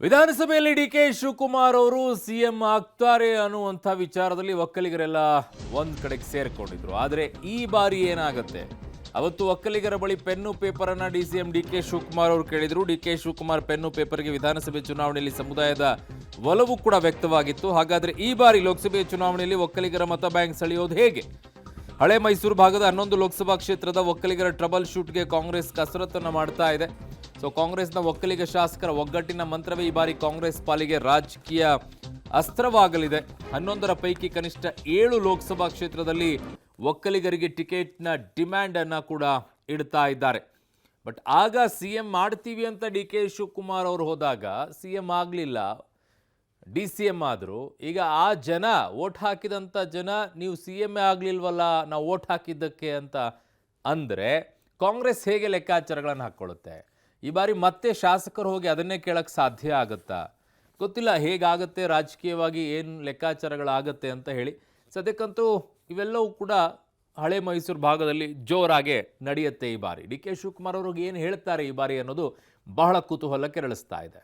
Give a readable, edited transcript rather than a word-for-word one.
ವಿಧಾನಸಭೆಯಲ್ಲಿ ಡಿಕೆ ಶಿವಕುಮಾರ್ ಅವರು ಸಿಎಂ ಆಗ್ತಾರೆ ಅನ್ನುವಂಥ ವಿಚಾರದಲ್ಲಿ ಒಕ್ಕಲಿಗರೆಲ್ಲ ಒಂದ್ ಕಡೆಗೆ ಸೇರ್ಕೊಂಡಿದ್ರು. ಆದರೆ ಈ ಬಾರಿ ಏನಾಗುತ್ತೆ? ಅವತ್ತು ಒಕ್ಕಲಿಗರ ಬಳಿ ಪೆನ್ನು ಪೇಪರ್ ಅನ್ನ ಡಿಸಿಎಂ ಡಿಕೆ ಶಿವಕುಮಾರ್ ಅವರು ಕೇಳಿದ್ರು. ಡಿಕೆ ಶಿವಕುಮಾರ್ ಪೆನ್ನು ಪೇಪರ್ಗೆ ವಿಧಾನಸಭೆ ಚುನಾವಣೆಯಲ್ಲಿ ಸಮುದಾಯದ ಒಲವು ಕೂಡ ವ್ಯಕ್ತವಾಗಿತ್ತು. ಹಾಗಾದ್ರೆ ಈ ಬಾರಿ ಲೋಕಸಭೆ ಚುನಾವಣೆಯಲ್ಲಿ ಒಕ್ಕಲಿಗರ ಮತ ಬ್ಯಾಂಕ್ ಸೆಳೆಯೋದು ಹೇಗೆ? ಹಳೆ ಮೈಸೂರು ಭಾಗದ 11 ಲೋಕಸಭಾ ಕ್ಷೇತ್ರದ ಒಕ್ಕಲಿಗರ ಟ್ರಬಲ್ ಶೂಟ್ಗೆ ಕಾಂಗ್ರೆಸ್ ಕಸರತ್ತನ್ನು ಮಾಡ್ತಾ ಇದೆ. ಕಾಂಗ್ರೆಸ್ನ ಒಕ್ಕಲಿಗ ಶಾಸಕರ ಒಗ್ಗಟ್ಟಿನ ಮಂತ್ರವೇ ಈ ಬಾರಿ ಕಾಂಗ್ರೆಸ್ ಪಾಲಿಗೆ ರಾಜಕೀಯ ಅಸ್ತ್ರವಾಗಲಿದೆ. 11ರ ಪೈಕಿ ಕನಿಷ್ಠ 7 ಲೋಕಸಭಾ ಕ್ಷೇತ್ರದಲ್ಲಿ ಒಕ್ಕಲಿಗರಿಗೆ ಟಿಕೆಟ್ನ ಡಿಮ್ಯಾಂಡ್ ಅನ್ನ ಕೂಡ ಇಡ್ತಾ ಇದ್ದಾರೆ. ಬಟ್ ಆಗ ಸಿಎಂ ಮಾಡ್ತೀವಿ ಅಂತ ಡಿ ಕೆ ಶಿವಕುಮಾರ್ ಅವರು ಹೋದಾಗ ಸಿಎಂ ಆಗಲಿಲ್ಲ, ಡಿ ಸಿ ಎಂ ಆದರು. ಈಗ ಆ ಜನ ವೋಟ್ ಹಾಕಿದಂಥ ಜನ ನೀವು ಸಿ ಎಂ ಆಗಲಿಲ್ವಲ್ಲ ನಾವು ವೋಟ್ ಹಾಕಿದ್ದಕ್ಕೆ ಅಂತ ಅಂದರೆ ಕಾಂಗ್ರೆಸ್ ಹೇಗೆ ಲೆಕ್ಕಾಚಾರಗಳನ್ನು ಹಾಕ್ಕೊಳ್ಳುತ್ತೆ? ಈ ಬಾರಿ ಮತ್ತೆ ಶಾಸಕರು ಹೋಗಿ ಅದನ್ನೇ ಕೇಳಕ್ಕೆ ಸಾಧ್ಯ ಆಗುತ್ತಾ? ಗೊತ್ತಿಲ್ಲ ಹೇಗಾಗುತ್ತೆ, ರಾಜಕೀಯವಾಗಿ ಏನು ಲೆಕ್ಕಾಚಾರಗಳಾಗತ್ತೆ ಅಂತ ಹೇಳಿ. ಸದ್ಯಕ್ಕಂತೂ ಇವೆಲ್ಲವೂ ಕೂಡ ಹಳೆ ಮೈಸೂರು ಭಾಗದಲ್ಲಿ ಜೋರಾಗೆ ನಡೆಯುತ್ತೆ ಈ ಬಾರಿ. ಡಿ ಕೆ ಶಿವಕುಮಾರ್ ಅವ್ರಿಗೆ ಏನು ಹೇಳ್ತಾರೆ ಈ ಬಾರಿ ಅನ್ನೋದು ಬಹಳ ಕುತೂಹಲ ಕೆರಳಿಸ್ತಾ ಇದೆ.